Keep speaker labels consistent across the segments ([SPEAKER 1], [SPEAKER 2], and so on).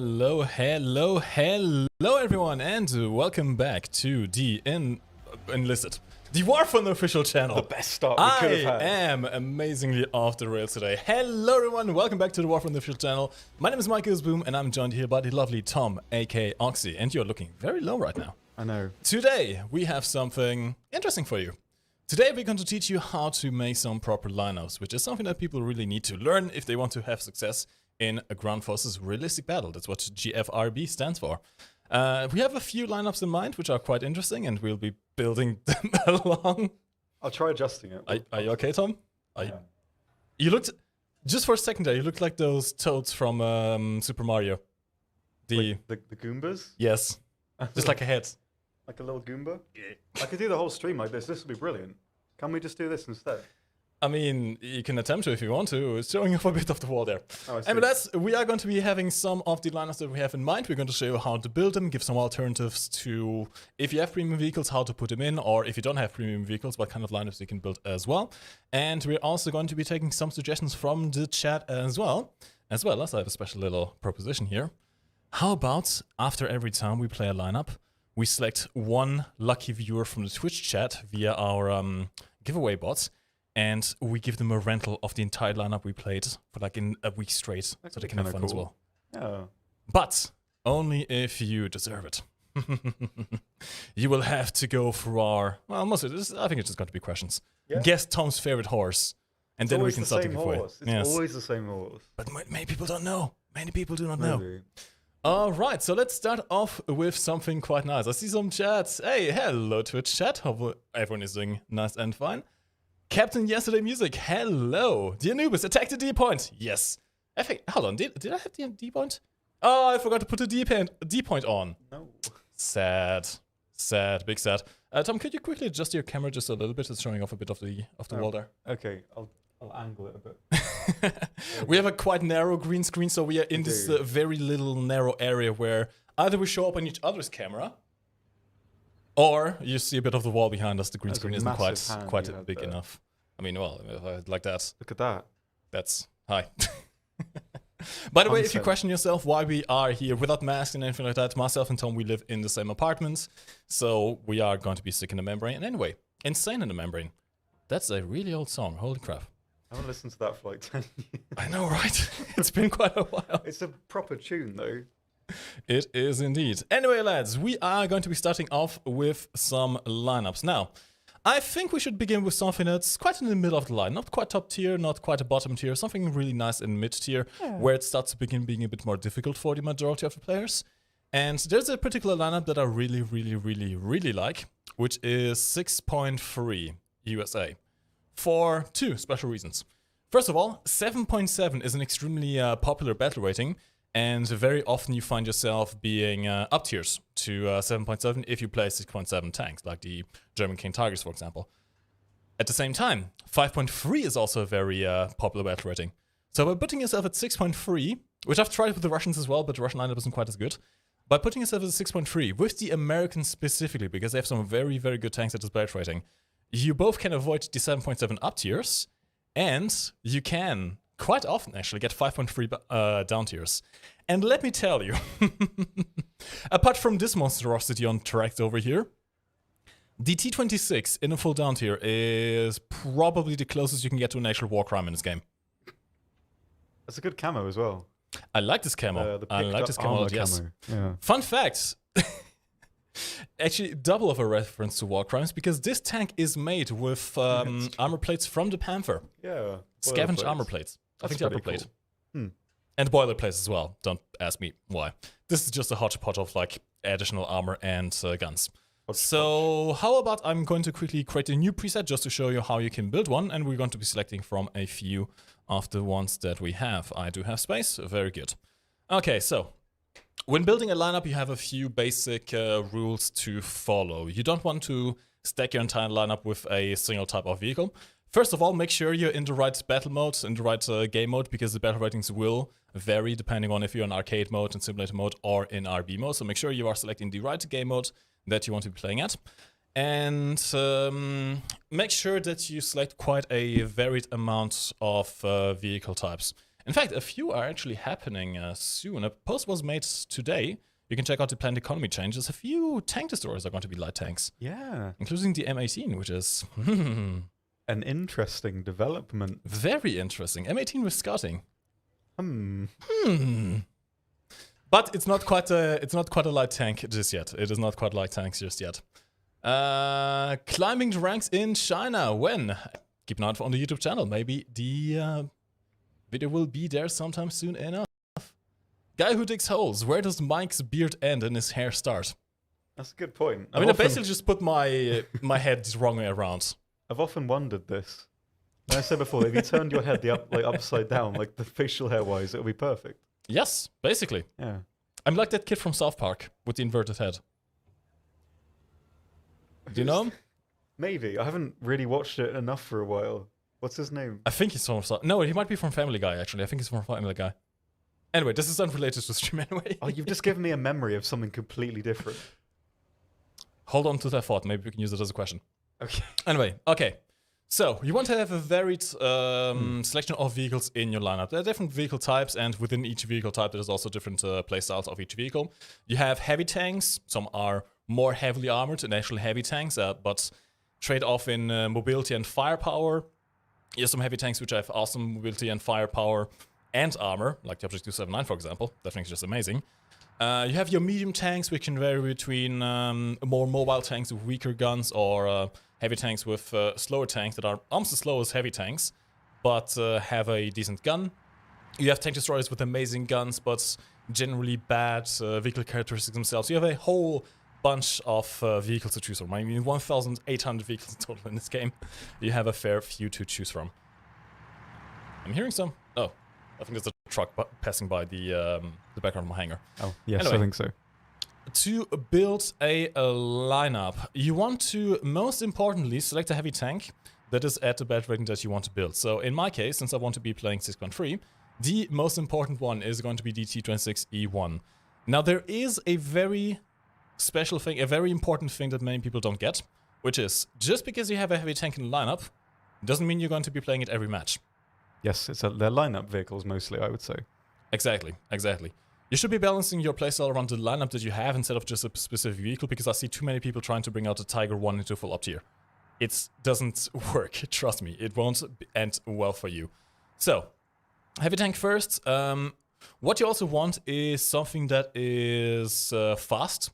[SPEAKER 1] Hello everyone, and welcome back to the Enlisted, the War Fund official channel.
[SPEAKER 2] The best start we could have had.
[SPEAKER 1] I am amazingly off the rails today. Hello everyone, welcome back to the War Fund official channel. My name is MikeGoesBoom, and I'm joined here by the lovely Tom, aka Oxy, and you're looking very low right now.
[SPEAKER 2] I know.
[SPEAKER 1] Today we have something interesting for you. Today we're going to teach you how to make some proper lineups, which is something that people really need to learn if they want to have success in a ground forces realistic battle. That's what GFRB stands for. We have a few lineups in mind, which are quite interesting, and we'll be building them along.
[SPEAKER 2] I'll try adjusting it.
[SPEAKER 1] Are you okay, Tom?
[SPEAKER 2] Yeah.
[SPEAKER 1] You looked, just for a second there, you looked like those toads from Super Mario.
[SPEAKER 2] The Goombas?
[SPEAKER 1] Yes, just like a head.
[SPEAKER 2] Like a little Goomba? Yeah. I could do the whole stream like this. This would be brilliant. Can we just do this instead?
[SPEAKER 1] I mean, you can attempt to if you want to. It's showing off a bit of the wall there.
[SPEAKER 2] Oh, I see.
[SPEAKER 1] And with that, we are going to be having some of the lineups that we have in mind. We're going to show you how to build them, give some alternatives to, if you have premium vehicles, how to put them in, or if you don't have premium vehicles, what kind of lineups you can build as well. And we're also going to be taking some suggestions from the chat as well as I have a special little proposition here. How about after every time we play a lineup, we select one lucky viewer from the Twitch chat via our giveaway bots, and we give them a rental of the entire lineup we played for like in a week straight, so they can have fun as well.
[SPEAKER 2] Yeah.
[SPEAKER 1] But only if you deserve it. You will have to go for our, well, mostly this, I think it's just going to be questions. Yeah. Guess Tom's favorite horse, and then we can start the giveaway.
[SPEAKER 2] It's always the same horse.
[SPEAKER 1] But many people don't know. Many people do not know. All right, so let's start off with something quite nice. I see some chats. Hey, hello Twitch chat. Hope everyone is doing nice and fine. Captain Yesterday Music, hello. The Anubis, attack the D point. Yes. I think, hold on, did I have the D point? Oh, I forgot to put the D point on.
[SPEAKER 2] No.
[SPEAKER 1] Sad. Sad, big sad. Tom, could you quickly adjust your camera just a little bit? It's showing off a bit of the wall there.
[SPEAKER 2] Okay, I'll angle it a bit.
[SPEAKER 1] We have a quite narrow green screen, so we are in this very little narrow area where either we show up on each other's camera, or you see a bit of the wall behind us. The green screen isn't quite big enough. I mean, well, like that.
[SPEAKER 2] Look at that.
[SPEAKER 1] That's hi. By the way, if you question yourself why we are here without masks and anything like that, myself and Tom, we live in the same apartment, so we are going to be sick in the membrane. And anyway, insane in the membrane. That's a really old song. Holy crap.
[SPEAKER 2] I haven't listened to that for like 10 years.
[SPEAKER 1] I know, right? It's been quite a while.
[SPEAKER 2] It's a proper tune, though.
[SPEAKER 1] It is indeed. Anyway, lads, we are going to be starting off with some lineups. Now, I think we should begin with something that's quite in the middle of the line. Not quite top tier, not quite a bottom tier. Something really nice in mid tier, where it starts to begin being a bit more difficult for the majority of the players. And there's a particular lineup that I really like, which is 6.3 USA. For two special reasons. First of all, 7.7 is an extremely popular battle rating, and very often you find yourself being up tiers to 7.7 if you play 6.7 tanks, like the German King Tigers, for example. At the same time, 5.3 is also a very popular battle rating. So by putting yourself at 6.3, which I've tried with the Russians as well, but the Russian lineup isn't quite as good. By putting yourself at 6.3, with the Americans specifically, because they have some very good tanks at this battle rating, you both can avoid the 7.7 up tiers, and you can quite often actually get 5.3 down tiers. And let me tell you, apart from this monstrosity on track over here, the T-26 in a full down tier is probably the closest you can get to an actual war crime in this game.
[SPEAKER 2] That's a good camo as well.
[SPEAKER 1] I like this camo. I like this camo, yes.
[SPEAKER 2] Yeah.
[SPEAKER 1] Fun fact. Actually, double of a reference to war crimes, because this tank is made with armor plates from the Panther.
[SPEAKER 2] Yeah.
[SPEAKER 1] Scavenged armor plates. I think the upper plate. And boiler plates as well. Don't ask me why. This is just a hodgepodge of like additional armor and guns. So how about I'm going to quickly create a new preset just to show you how you can build one, and we're going to be selecting from a few of the ones that we have. I do have space. Very good. Okay, so when building a lineup, you have a few basic rules to follow. You don't want to stack your entire lineup with a single type of vehicle. First of all, make sure you're in the right battle mode, in the right game mode, because the battle ratings will vary depending on if you're in arcade mode, in simulator mode, or in RB mode. So make sure you are selecting the right game mode that you want to be playing at. And make sure that you select quite a varied amount of vehicle types. In fact, a few are actually happening soon. A post was made today. You can check out the planned economy changes. A few tank destroyers are going to be light tanks.
[SPEAKER 2] Yeah.
[SPEAKER 1] Including the M18, which is
[SPEAKER 2] an interesting development.
[SPEAKER 1] Very interesting. M18 with scouting. But it's not quite a light tank just yet. It is not quite light tanks just yet. Climbing the ranks in China. When? Keep an eye out on the YouTube channel. Maybe the video will be there sometime soon enough. Guy who digs holes. Where does Mike's beard end and his hair start?
[SPEAKER 2] That's a good point.
[SPEAKER 1] I basically just put my head the wrong way around.
[SPEAKER 2] I've often wondered this. Like I said before, if you turned your head upside down, like the facial hair wise, it would be perfect.
[SPEAKER 1] Yes, basically.
[SPEAKER 2] Yeah.
[SPEAKER 1] I'm like that kid from South Park with the inverted head. Do you know him?
[SPEAKER 2] Maybe. I haven't really watched it enough for a while. What's his name?
[SPEAKER 1] I think he's from... No, he might be from Family Guy, actually. I think he's from Family Guy. Anyway, this is unrelated to the stream anyway.
[SPEAKER 2] Oh, you've just given me a memory of something completely different.
[SPEAKER 1] Hold on to that thought. Maybe we can use it as a question.
[SPEAKER 2] Okay.
[SPEAKER 1] Anyway, okay. So, you want to have a varied selection of vehicles in your lineup. There are different vehicle types, and within each vehicle type, there's also different playstyles of each vehicle. You have heavy tanks. Some are more heavily armored and actually heavy tanks, but trade off in mobility and firepower. You have some heavy tanks which have awesome mobility and firepower and armor, like the Object 279, for example. That thing's just amazing. You have your medium tanks, which can vary between more mobile tanks with weaker guns, or heavy tanks with slower tanks that are almost as slow as heavy tanks, but have a decent gun. You have tank destroyers with amazing guns, but generally bad vehicle characteristics themselves. You have a whole bunch of vehicles to choose from. I mean, 1,800 vehicles in total in this game. You have a fair few to choose from. I'm hearing some. Oh, I think there's a truck passing by the background of my hangar.
[SPEAKER 2] Oh, yes,
[SPEAKER 1] anyway,
[SPEAKER 2] I think so.
[SPEAKER 1] To build a lineup, you want to, most importantly, select a heavy tank that is at the battle rating that you want to build. So in my case, since I want to be playing 6.3, the most important one is going to be the T-26E1. Now, there is a very special thing, a very important thing that many people don't get, which is, just because you have a heavy tank in the lineup, doesn't mean you're going to be playing it every match.
[SPEAKER 2] Yes, they're lineup vehicles mostly, I would say.
[SPEAKER 1] Exactly. You should be balancing your playstyle around the lineup that you have instead of just a specific vehicle, because I see too many people trying to bring out the Tiger 1 into full up tier. it doesn't work. Trust me, it won't end well for you. So, heavy tank first. What you also want is something that is fast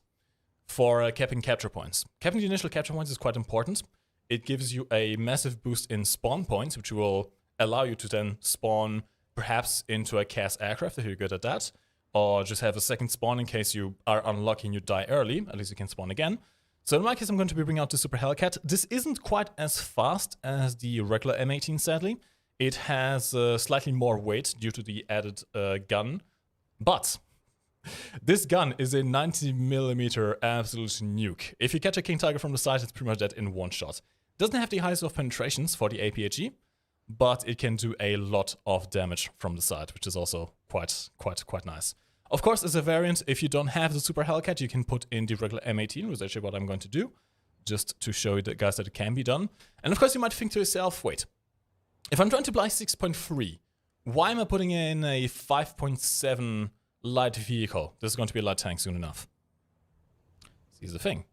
[SPEAKER 1] for capping capture points. Capping the initial capture points is quite important. It gives you a massive boost in spawn points, which will allow you to then spawn perhaps into a CAS aircraft if you're good at that, or just have a second spawn in case you are unlucky and you die early. At least you can spawn again. So in my case, I'm going to be bringing out the Super Hellcat. This isn't quite as fast as the regular M18, sadly. It has slightly more weight due to the added gun, but this gun is a 90mm absolute nuke. If you catch a King Tiger from the side, it's pretty much dead in one shot. It doesn't have the highest of penetrations for the APHE, but it can do a lot of damage from the side, which is also quite nice. Of course, as a variant, if you don't have the Super Hellcat, you can put in the regular M18, which is actually what I'm going to do, just to show you the guys that it can be done. And of course, you might think to yourself, wait, if I'm trying to buy 6.3, why am I putting in a 5.7 light vehicle? This is going to be a light tank soon enough. Here's the thing.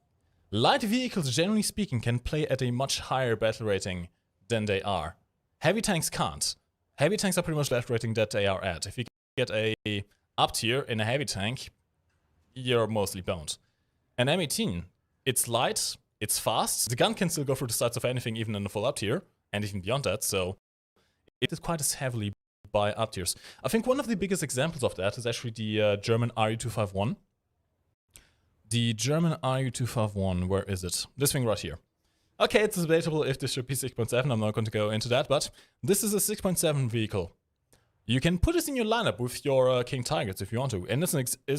[SPEAKER 1] Light vehicles, generally speaking, can play at a much higher battle rating than they are. Heavy tanks can't. Heavy tanks are pretty much the battle rating that they are at. If you get a up tier in a heavy tank, you're mostly boned. An M18, it's light, it's fast. The gun can still go through the sides of anything, even in the full up tier, and even beyond that, so it is quite as heavily by up tiers. I think one of the biggest examples of that is actually the German RU-251. The German RU-251, where is it? This thing right here. Okay, it's debatable if this should be 6.7, I'm not going to go into that, but this is a 6.7 vehicle. You can put this in your lineup with your King Tigers if you want to, and it's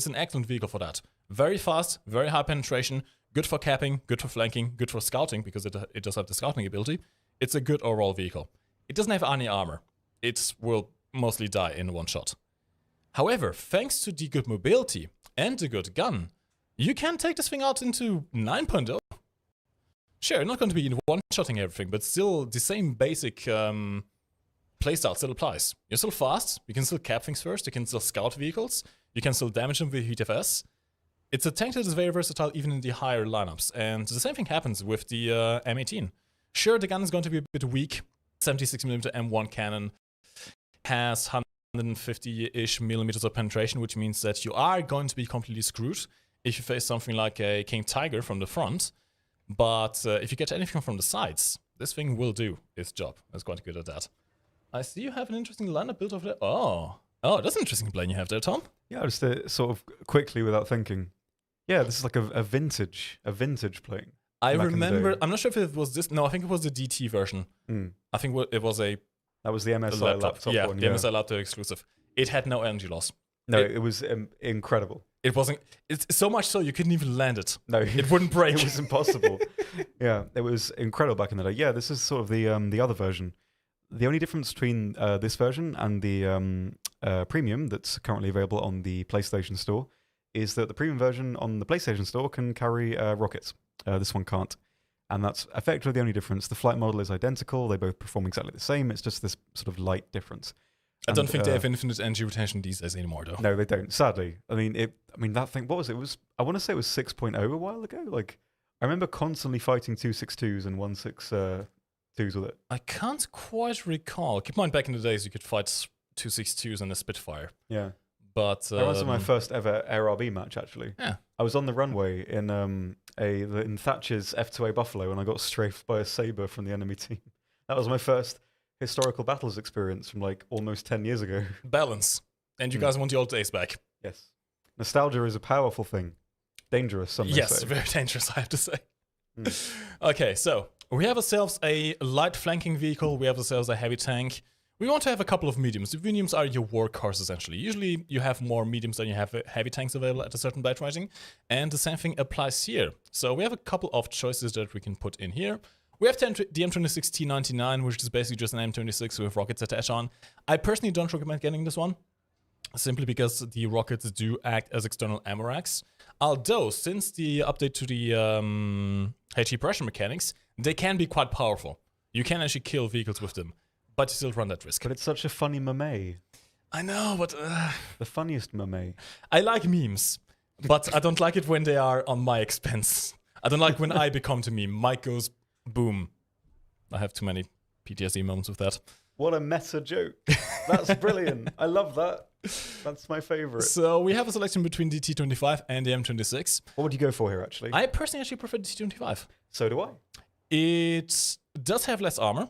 [SPEAKER 1] an excellent vehicle for that. Very fast, very high penetration, good for capping, good for flanking, good for scouting, because it does have the scouting ability. It's a good overall vehicle. It doesn't have any armor. It will mostly die in one shot. However, thanks to the good mobility and the good gun, you can take this thing out into 9.0. Sure, not going to be one-shotting everything, but still the same basic playstyle still applies. You're still fast, you can still cap things first, you can still scout vehicles, you can still damage them with HeatFS. It's a tank that is very versatile even in the higher lineups, and the same thing happens with the M18. Sure, the gun is going to be a bit weak. 76mm M1 cannon has 150-ish millimeters of penetration, which means that you are going to be completely screwed if you face something like a King Tiger from the front. But if you get anything from the sides, this thing will do its job. It's quite good at that. I see you have an interesting lineup built over there. Oh, that's an interesting plane you have there, Tom. Yeah,
[SPEAKER 2] just sort of quickly without thinking. Yeah, this is like a vintage plane.
[SPEAKER 1] I remember, I'm not sure if it was this. No, I think it was the DT version. I think it was a...
[SPEAKER 2] That was the MSI laptop
[SPEAKER 1] yeah,
[SPEAKER 2] one.
[SPEAKER 1] The MSI laptop exclusive. It had no energy loss.
[SPEAKER 2] No, it was incredible.
[SPEAKER 1] It wasn't... It's so much so you couldn't even land it.
[SPEAKER 2] No.
[SPEAKER 1] It wouldn't break.
[SPEAKER 2] It was impossible. Yeah, it was incredible back in the day. Yeah, this is sort of the other version. The only difference between this version and the premium that's currently available on the PlayStation Store is that the premium version on the PlayStation Store can carry rockets. This one can't. And that's effectively the only difference. The flight model is identical. They both perform exactly the same. It's just this sort of light difference.
[SPEAKER 1] I don't think they have infinite energy retention these days anymore, though.
[SPEAKER 2] No, they don't. Sadly. I mean, that thing, what was it? I want to say it was 6.0 a while ago. Like, I remember constantly fighting 262s and 162s with it.
[SPEAKER 1] I can't quite recall. Keep in mind, back in the days, you could fight 262s and a Spitfire.
[SPEAKER 2] Yeah.
[SPEAKER 1] But
[SPEAKER 2] that was my first ever ARB match, actually.
[SPEAKER 1] Yeah.
[SPEAKER 2] I was on the runway in Thatcher's F2A Buffalo, and I got strafed by a Sabre from the enemy team. That was my first historical battles experience from like almost 10 years ago.
[SPEAKER 1] Balance. And you guys want the old days back.
[SPEAKER 2] Yes. Nostalgia is a powerful thing. Dangerous, some may say.
[SPEAKER 1] Yes, very dangerous, I have to say. Okay, so we have ourselves a light flanking vehicle. We have ourselves a heavy tank. We want to have a couple of mediums. The mediums are your workhorse, essentially. Usually, you have more mediums than you have heavy tanks available at a certain battle rating. And the same thing applies here. So we have a couple of choices that we can put in here. We have the M26 T99, which is basically just an M26 with rockets attached on. I personally don't recommend getting this one, simply because the rockets do act as external ammo racks. Although, since the update to the HE pressure mechanics, they can be quite powerful. You can actually kill vehicles with them, but you still run that risk.
[SPEAKER 2] But it's such a funny meme.
[SPEAKER 1] I know, but...
[SPEAKER 2] the funniest meme.
[SPEAKER 1] I like memes, but I don't like it when they are on my expense. I don't like when I become the meme. MikeGoesBoom I have too many PTSD moments with that.
[SPEAKER 2] What a meta joke. That's brilliant. I love that. That's my favorite.
[SPEAKER 1] So we have a selection between the T25 and the M26.
[SPEAKER 2] What would you go for here, actually?
[SPEAKER 1] I personally actually prefer the T25.
[SPEAKER 2] So do I.
[SPEAKER 1] It does have less armor.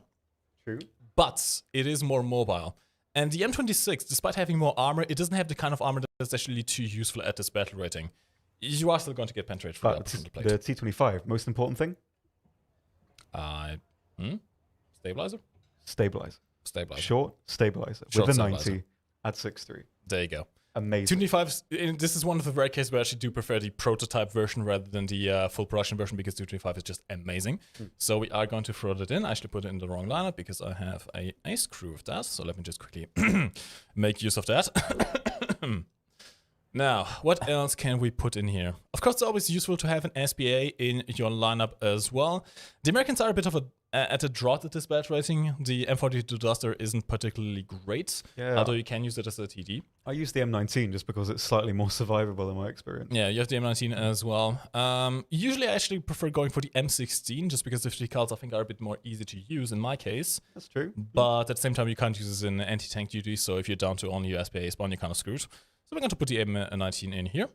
[SPEAKER 2] True.
[SPEAKER 1] But it is more mobile. And the M26, despite having more armor, it doesn't have the kind of armor that's actually too useful at this battle rating. You are still going to get penetrated from the plate.
[SPEAKER 2] The T25, most important thing?
[SPEAKER 1] Stabilizer?
[SPEAKER 2] Stabilizer.
[SPEAKER 1] Stabilizer.
[SPEAKER 2] Short stabilizer.
[SPEAKER 1] Short
[SPEAKER 2] with a
[SPEAKER 1] stabilizer.
[SPEAKER 2] 90 at 6.3.
[SPEAKER 1] There you go.
[SPEAKER 2] Amazing.
[SPEAKER 1] 225, this is one of the rare cases where I actually do prefer the prototype version rather than the full production version because 225 is just amazing. So we are going to throw that in. I actually put it in the wrong lineup because I have a ice crew of that. So let me just quickly make use of that. Now, what else can we put in here? Of course, it's always useful to have an SPA in your lineup as well. The Americans are a bit of at a drought at this battle rating. The M42 Duster isn't particularly great, although you can use it as a TD.
[SPEAKER 2] I use the M19 just because it's slightly more survivable in my experience.
[SPEAKER 1] Yeah, you have the M19 as well. Usually, I actually prefer going for the M16 just because the decals I think are a bit more easy to use in my case.
[SPEAKER 2] That's true.
[SPEAKER 1] But at the same time, you can't use this in anti-tank duty, so if you're down to only your SPA spawn, you're kind of screwed. So we're going to put the M19 in here.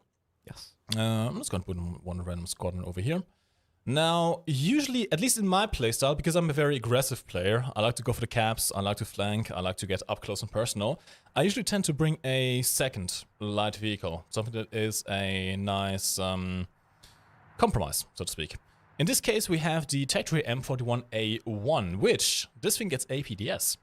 [SPEAKER 2] Yes.
[SPEAKER 1] I'm just going to put one random squadron over here. Now, usually, at least in my playstyle, because I'm a very aggressive player, I like to go for the caps, I like to flank, I like to get up close and personal. I usually tend to bring a second light vehicle, something that is a nice compromise, so to speak. In this case, we have the Tactory M41A1, which, this thing gets APDS.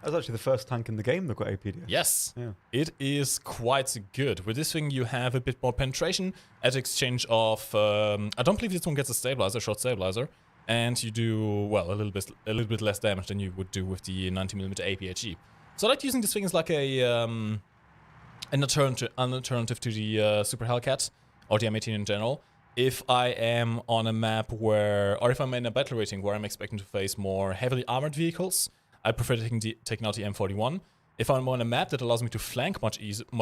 [SPEAKER 2] That's actually the first tank in the game that got APDS.
[SPEAKER 1] Yes,
[SPEAKER 2] yeah.
[SPEAKER 1] It is quite good. With this thing, you have a bit more penetration at exchange of. I don't believe this one gets a stabilizer, short stabilizer, and you do well a little bit less damage than you would do with the 90mm APHE. So I like using this thing as like an alternative to the Super Hellcat or the M18 in general. If I am on a map or if I'm in a battle rating where I'm expecting to face more heavily armored vehicles, I prefer taking out the M41. If I'm on a map that allows me to flank much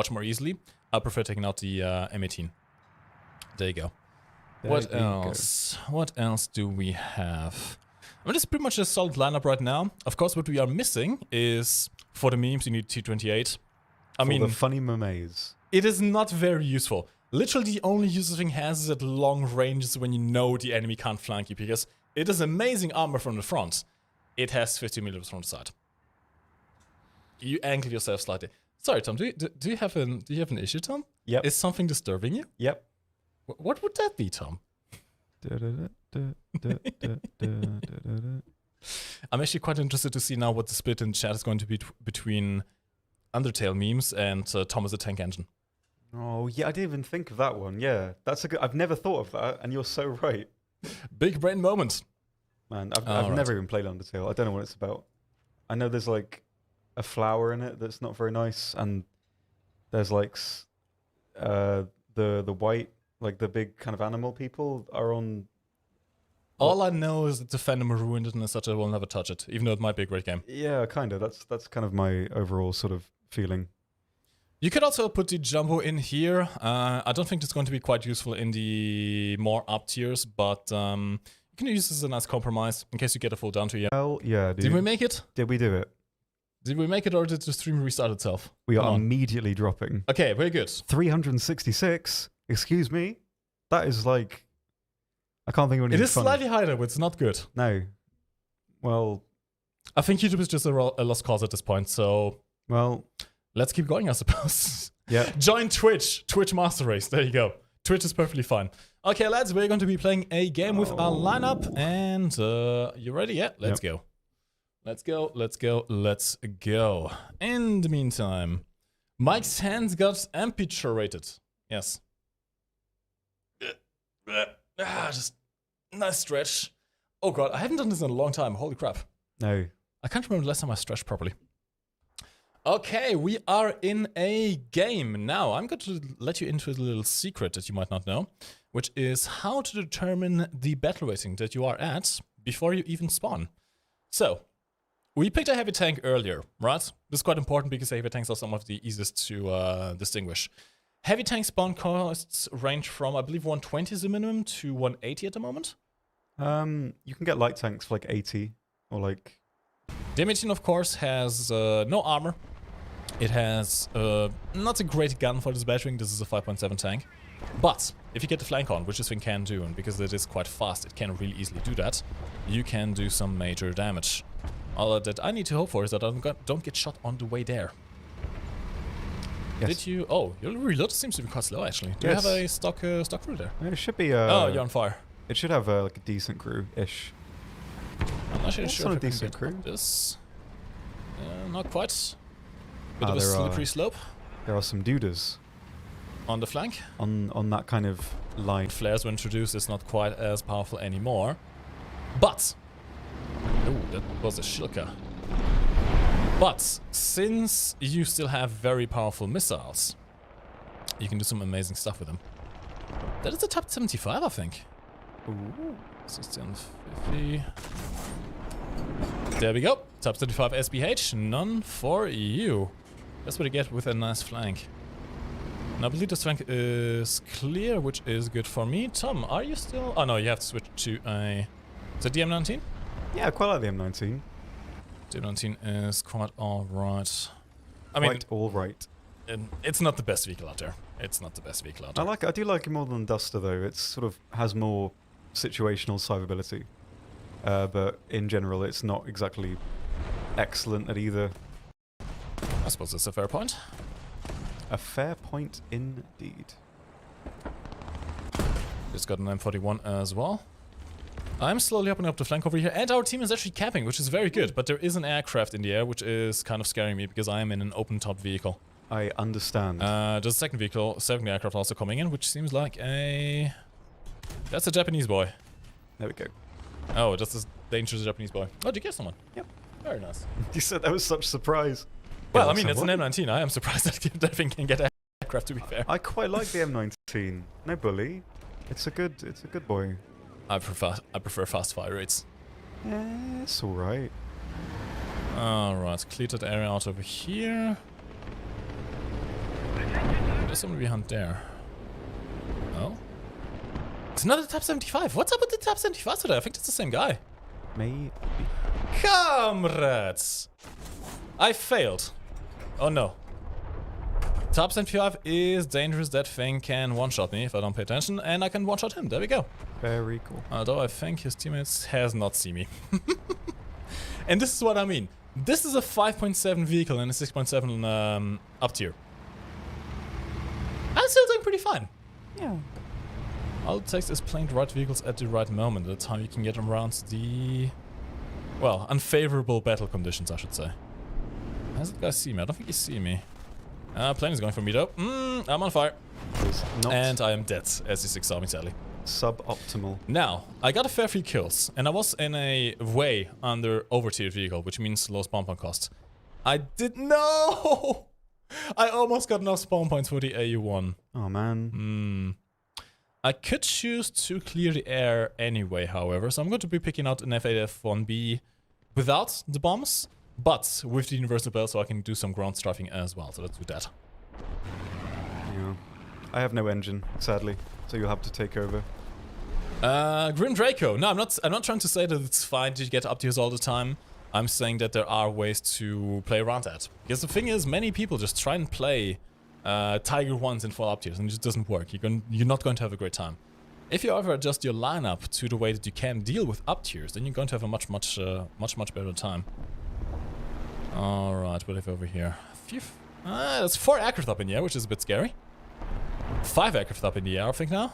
[SPEAKER 1] more easily, I prefer taking out the M18. There you go. What else? What else do we have? I mean, this is pretty much a solid lineup right now. Of course, what we are missing is, for the memes, you need T28.
[SPEAKER 2] For the funny memes.
[SPEAKER 1] It is not very useful. Literally, the only use this thing has is at long ranges when you know the enemy can't flank you, because it is amazing armor from the front. It has 50mm from the side. You angle yourself slightly. Sorry, Tom. Do you have an issue, Tom?
[SPEAKER 2] Yep.
[SPEAKER 1] Is something disturbing you?
[SPEAKER 2] Yep.
[SPEAKER 1] What would that be, Tom? I'm actually quite interested to see now what the split in chat is going to be between Undertale memes and Thomas the Tank Engine.
[SPEAKER 2] Oh yeah, I didn't even think of that one. Yeah, that's a good. I've never thought of that, and you're so right.
[SPEAKER 1] Big brain moment.
[SPEAKER 2] Man, I've never even played Undertale. I don't know what it's about. I know there's like a flower in it that's not very nice, and there's like the white, like the big kind of animal people are on.
[SPEAKER 1] All I know is that the fandom ruined it, and as such I will never touch it, even though it might be a great game.
[SPEAKER 2] Yeah, kind of. That's kind of my overall sort of feeling.
[SPEAKER 1] You could also put the Jumbo in here. I don't think it's going to be quite useful in the more up tiers, but you can use this as a nice compromise in case you get a full down to you.
[SPEAKER 2] Hell yeah, dude.
[SPEAKER 1] Did we make it?
[SPEAKER 2] Did we do it?
[SPEAKER 1] Did we make it, or did the stream restart itself?
[SPEAKER 2] We are immediately dropping.
[SPEAKER 1] Okay, very good.
[SPEAKER 2] 366. Excuse me? That is like... I can't think of anything.
[SPEAKER 1] It is slightly higher, but it's not good.
[SPEAKER 2] No. Well...
[SPEAKER 1] I think YouTube is just a lost cause at this point, so...
[SPEAKER 2] Well...
[SPEAKER 1] Let's keep going, I suppose.
[SPEAKER 2] Yeah.
[SPEAKER 1] Join Twitch. Twitch Master Race. There you go. Twitch is perfectly fine. Okay, lads, we're going to be playing a game with our lineup, and you ready? Yeah, let's go. Let's go, let's go, let's go. In the meantime, Mike's hands got amputated. Yes. Just nice stretch. Oh god, I haven't done this in a long time. Holy crap.
[SPEAKER 2] No.
[SPEAKER 1] I can't remember the last time I stretched properly. Okay, we are in a game. Now, I'm going to let you into a little secret that you might not know, which is how to determine the battle rating that you are at before you even spawn. So, we picked a heavy tank earlier, right? This is quite important because heavy tanks are some of the easiest to distinguish. Heavy tank spawn costs range from, I believe, 120 is the minimum to 180 at the moment.
[SPEAKER 2] You can get light tanks for like 80. Or like...
[SPEAKER 1] The M18, of course, has no armor. It has not a great gun for this battering. This is a 5.7 tank. But if you get the flank on, which this thing can do, and because it is quite fast, it can really easily do that, you can do some major damage. All that I need to hope for is that I don't get shot on the way there.
[SPEAKER 2] Yes.
[SPEAKER 1] Did you... Oh, your reload seems to be quite slow, actually. Do you have a stock crew there?
[SPEAKER 2] It should be...
[SPEAKER 1] oh, you're on fire.
[SPEAKER 2] It should have like a decent crew-ish.
[SPEAKER 1] I'm not sure
[SPEAKER 2] It's
[SPEAKER 1] if
[SPEAKER 2] not
[SPEAKER 1] I
[SPEAKER 2] a
[SPEAKER 1] can
[SPEAKER 2] decent
[SPEAKER 1] get
[SPEAKER 2] crew.
[SPEAKER 1] up this. Not quite. Bit of a slippery slope.
[SPEAKER 2] There are some duders.
[SPEAKER 1] On the flank.
[SPEAKER 2] On that kind of line.
[SPEAKER 1] Flares were introduced, is not quite as powerful anymore. But... Oh, that was a shilka. But, since you still have very powerful missiles, you can do some amazing stuff with them. That is a Type 75, I think.
[SPEAKER 2] Ooh.
[SPEAKER 1] 60 and 50. There we go. Type 75 SBH, none for you. That's what you get with a nice flank. And I believe this flank is clear, which is good for me. Tom, are you still... Oh no, you have to switch to a... Is it the M19?
[SPEAKER 2] Yeah, I quite like the M19.
[SPEAKER 1] The M19 is quite alright. I mean...
[SPEAKER 2] Quite alright.
[SPEAKER 1] It's not the best vehicle out there. It's not the best vehicle out there.
[SPEAKER 2] I do like it more than Duster though. It sort of has more situational survivability. But in general, it's not exactly excellent at either.
[SPEAKER 1] I suppose that's a fair point.
[SPEAKER 2] A fair point indeed.
[SPEAKER 1] Just got an M41 as well. I'm slowly opening up the flank over here, and our team is actually capping, which is very good. But there is an aircraft in the air, which is kind of scaring me because I am in an open-top vehicle.
[SPEAKER 2] I understand.
[SPEAKER 1] There's a second aircraft also coming in, which seems like a... That's a Japanese boy.
[SPEAKER 2] There we go.
[SPEAKER 1] Oh, that's a dangerous Japanese boy. Oh, did you get someone?
[SPEAKER 2] Yep.
[SPEAKER 1] Very nice.
[SPEAKER 2] You said that was such surprise.
[SPEAKER 1] Well, I mean, it's an M19. I am surprised that thing can get aircraft, to be fair.
[SPEAKER 2] I quite like the M19. No bully. It's a good boy.
[SPEAKER 1] I prefer fast fire rates.
[SPEAKER 2] It's alright.
[SPEAKER 1] Alright, cleared that area out over here. There's somebody behind there. Oh? It's another Type 75. What's up with the Type 75 today? I think it's the same guy.
[SPEAKER 2] Maybe.
[SPEAKER 1] Comrades! I failed. Oh no. Type 75 is dangerous. That thing can one-shot me if I don't pay attention, and I can one-shot him. There we go.
[SPEAKER 2] Very cool.
[SPEAKER 1] Although I think his teammates has not seen me. And this is what I mean. This is a 5.7 vehicle and a 6.7 up tier. I'm still doing pretty fine.
[SPEAKER 2] Yeah.
[SPEAKER 1] All it takes is playing the right vehicles at the right moment. At the time you can get around the... Well, unfavorable battle conditions, I should say. Has that guy see me? I don't think he see me. Plane is going for me though. I'm on fire. And I am dead, as the 6 saw me, sadly.
[SPEAKER 2] Suboptimal.
[SPEAKER 1] Now, I got a fair few kills, and I was in a way under over-tiered vehicle, which means low spawn point cost. I did... No! I almost got enough spawn points for the AU-1.
[SPEAKER 2] Oh, man.
[SPEAKER 1] I could choose to clear the air anyway, however, so I'm going to be picking out an F8F1B without the bombs, but with the universal bell, so I can do some ground strafing as well, so let's do that.
[SPEAKER 2] Yeah. I have no engine, sadly, so you'll have to take over.
[SPEAKER 1] Grim Draco. No, I'm not trying to say that it's fine to get up tiers all the time. I'm saying that there are ways to play around that. Because the thing is, many people just try and play Tiger 1s in full up tiers, and it just doesn't work. You're not going to have a great time. If you ever adjust your lineup to the way that you can deal with up tiers, then you're going to have a much better time. Alright, what do we have over here? There's 4 aircraft up in the air, which is a bit scary. 5 aircraft up in the air, I think now.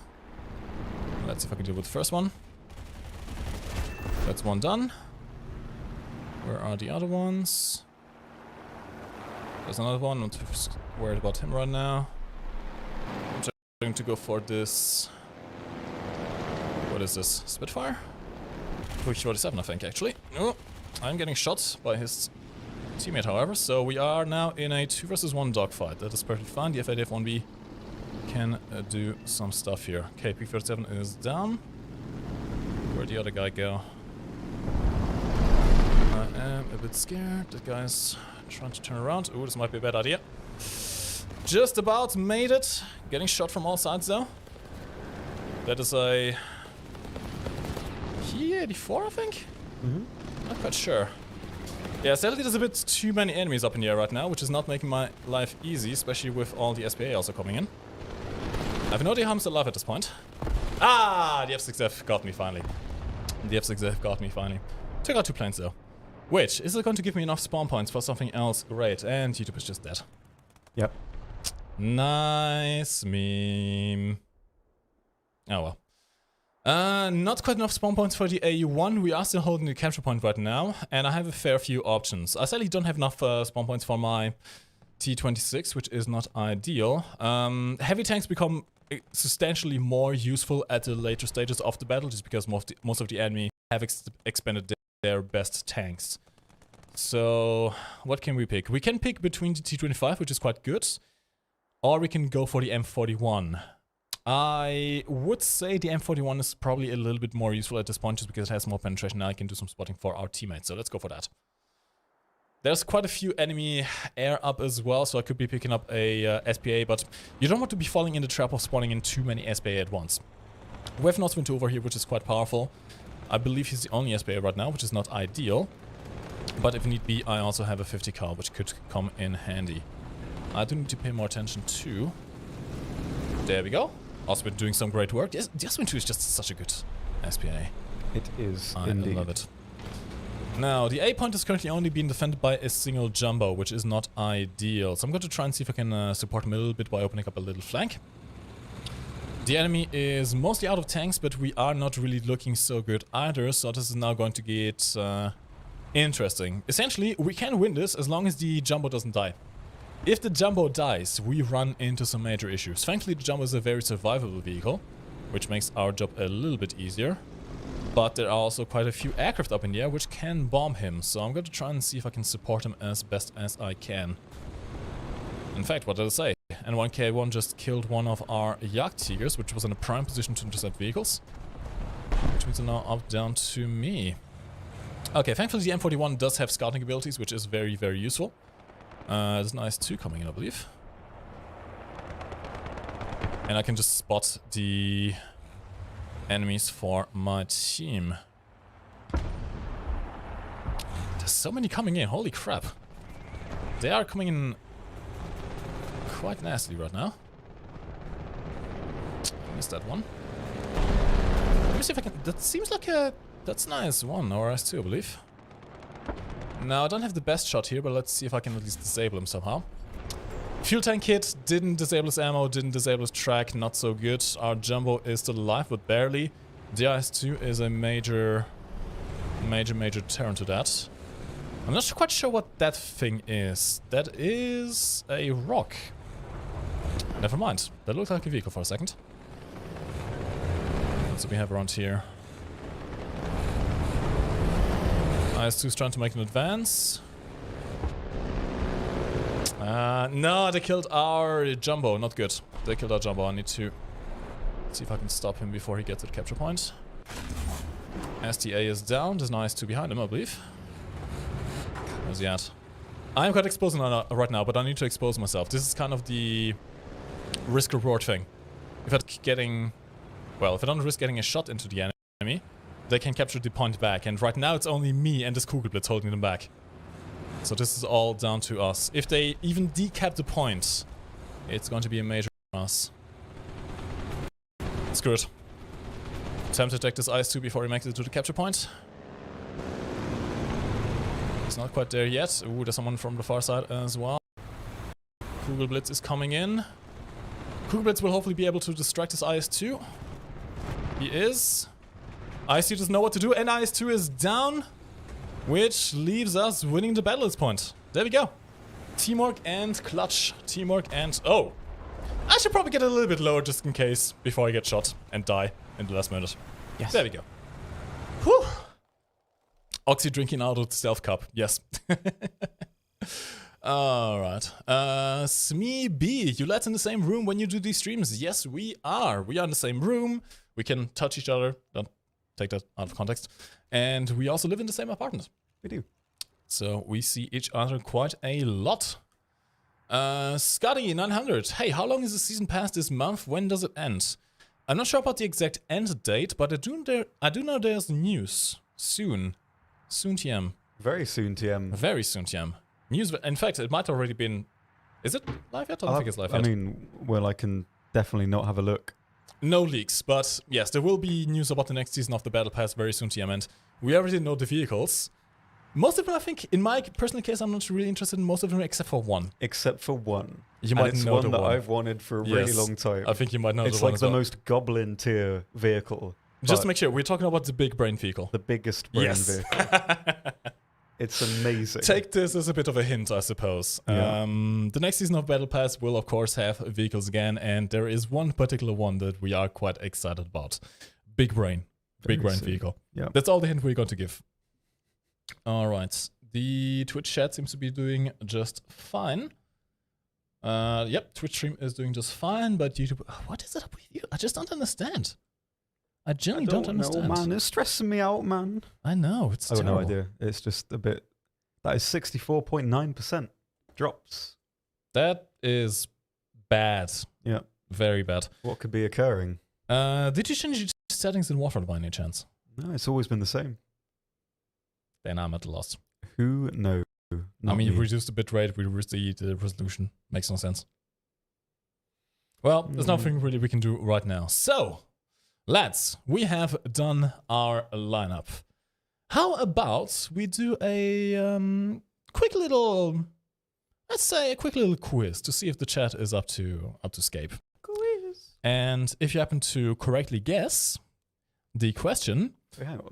[SPEAKER 1] Let's see if I can deal with the first one. That's one done. Where are the other ones? There's another one. I'm not worried about him right now. I'm just going to go for this. What is this? Spitfire? 47, I think, actually. Oh, I'm getting shot by his teammate, however. So we are now in a 2 versus 1 dogfight. That is perfectly fine. The F8F1B can do some stuff here. Okay, P37 is down. Where'd the other guy go? I am a bit scared. That guy's trying to turn around. Ooh, this might be a bad idea. Just about made it. Getting shot from all sides though. That is a He-84, I think? Not quite sure. Yeah, sadly there's a bit too many enemies up in the air right now, which is not making my life easy, especially with all the SPA also coming in. I have no idea how I'm still alive at this point. Ah, the F6F got me finally. The F6F got me finally. Took out 2 planes though. Which, is it going to give me enough spawn points for something else? Great, and YouTube is just dead.
[SPEAKER 2] Yep.
[SPEAKER 1] Nice meme. Oh well. Not quite enough spawn points for the AU1. We are still holding the capture point right now, and I have a fair few options. I sadly don't have enough spawn points for my T26, which is not ideal. Heavy tanks become substantially more useful at the later stages of the battle, just because most of the enemy have expended their best tanks. So, what can we pick? We can pick between the T25, which is quite good, or we can go for the M41. I would say the M41 is probably a little bit more useful at this point, just because it has more penetration. Now I can do some spotting for our teammates, so let's go for that. There's quite a few enemy air up as well, so I could be picking up a SPA, but you don't want to be falling in the trap of spawning in too many SPA at once. We have Northwind over here, which is quite powerful. I believe he's the only SPA right now, which is not ideal. But if need be, I also have a 50 cal, which could come in handy. I do need to pay more attention to... There we go. Also been doing some great work. Yes, the S-Wing 2 is just such a good SPA.
[SPEAKER 2] It is,
[SPEAKER 1] indeed. I love it. Now, the A point is currently only being defended by a single jumbo, which is not ideal. So I'm going to try and see if I can support him a little bit by opening up a little flank. The enemy is mostly out of tanks, but we are not really looking so good either, so this is now going to get interesting. Essentially, we can win this as long as the jumbo doesn't die. If the jumbo dies, we run into some major issues. Thankfully, the jumbo is a very survivable vehicle, which makes our job a little bit easier. But there are also quite a few aircraft up in the air which can bomb him, so I'm going to try and see if I can support him as best as I can. In fact, what did I say? N1K1 just killed one of our Jagdtigers, which was in a prime position to intercept vehicles. Which means they're now up down to me. Okay, thankfully the M41 does have scouting abilities, which is very, very useful. There's an IS-2 coming in, I believe. And I can just spot the enemies for my team. There's so many coming in, holy crap. They are coming in quite nasty right now. Missed that one. Let me see if I can... That seems like a... That's an IS-1 or IS-2, I believe. Now, I don't have the best shot here, but let's see if I can at least disable him somehow. Fuel tank hit, didn't disable his ammo, didn't disable his track, not so good. Our jumbo is still alive, but barely. The IS-2 is a major deterrent to that. I'm not quite sure what that thing is. That is a rock. Never mind. That looked like a vehicle for a second. What do we have around here? IS-2 is trying to make an advance. No, they killed our jumbo. Not good. They killed our jumbo. I need to see if I can stop him before he gets to the capture point. STA is down. There's an IS-2 behind him, I believe. Where's he at? I'm quite exposed right now, but I need to expose myself. This is kind of the risk-reward thing. If I don't risk getting a shot into the enemy, they can capture the point back, and right now it's only me and this Kugelblitz holding them back. So this is all down to us. If they even decap the point, it's going to be a major for us. Screw it. Time to attack this IS-2 before he makes it to the capture point. He's not quite there yet. Ooh, there's someone from the far side as well. Kugelblitz is coming in. Kugelblitz will hopefully be able to distract his IS-2. He is. IS-2 doesn't know what to do, and IS-2 is down, which leaves us winning the battle at this point. There we go. Teamwork and clutch. Teamwork and... Oh! I should probably get a little bit lower just in case, before I get shot and die in the last minute. Yes. There we go. Whew! Oxy drinking out of the stealth cup. Yes. Alright. Smee B, you lads in the same room when you do these streams? Yes, we are. We are in the same room. We can touch each other. Don't take that out of context. And we also live in the same apartment.
[SPEAKER 2] We do.
[SPEAKER 1] So we see each other quite a lot. Scotty900. Hey, how long is the season pass this month? When does it end? I'm not sure about the exact end date, but I do know there's news soon. Soon TM.
[SPEAKER 2] Very soon, TM.
[SPEAKER 1] Very soon TM. News. In fact, it might already been. Is it live yet? I don't think it's live yet.
[SPEAKER 2] I mean, well, I can definitely not have a look.
[SPEAKER 1] No leaks, but yes, there will be news about the next season of the Battle Pass very soon, TM, and we already know the vehicles. Most of them, I think, in my personal case, I'm not really interested in most of them except for one.
[SPEAKER 2] Except for one.
[SPEAKER 1] You might
[SPEAKER 2] it's
[SPEAKER 1] know
[SPEAKER 2] one
[SPEAKER 1] the
[SPEAKER 2] that
[SPEAKER 1] one.
[SPEAKER 2] I've wanted for a really long time.
[SPEAKER 1] I think you might know
[SPEAKER 2] it's
[SPEAKER 1] the one
[SPEAKER 2] like
[SPEAKER 1] as
[SPEAKER 2] the
[SPEAKER 1] well.
[SPEAKER 2] most goblin tier vehicle.
[SPEAKER 1] Just to make sure, we're talking about the big brain vehicle.
[SPEAKER 2] The biggest brain vehicle. It's amazing.
[SPEAKER 1] Take this as a bit of a hint, I suppose.
[SPEAKER 2] Yeah.
[SPEAKER 1] The next season of Battle Pass will, of course, have vehicles again, and there is one particular one that we are quite excited about. Big brain. Big brain vehicle.
[SPEAKER 2] Yeah.
[SPEAKER 1] That's all the hint we're going to give. All right. The Twitch chat seems to be doing just fine. Yep, Twitch stream is doing just fine, but YouTube... What is it up with you? I just don't understand. I genuinely don't understand.
[SPEAKER 2] No, man. It's stressing me out, man.
[SPEAKER 1] I know, it's
[SPEAKER 2] I have
[SPEAKER 1] terrible.
[SPEAKER 2] no idea. It's just a bit... That is 64.9% drops.
[SPEAKER 1] That is bad.
[SPEAKER 2] Yeah.
[SPEAKER 1] Very bad.
[SPEAKER 2] What could be occurring?
[SPEAKER 1] Did you change your settings in Warframe by any chance?
[SPEAKER 2] No, it's always been the same.
[SPEAKER 1] Then I'm at a loss.
[SPEAKER 2] Who knows?
[SPEAKER 1] I mean, you reduced the bitrate, we reduced the resolution. Makes no sense. Well, there's nothing really we can do right now. So, lads, we have done our lineup. How about we do a quick little, let's say a quick little quiz to see if the chat is up to scape.
[SPEAKER 2] Quiz.
[SPEAKER 1] And if you happen to correctly guess the question,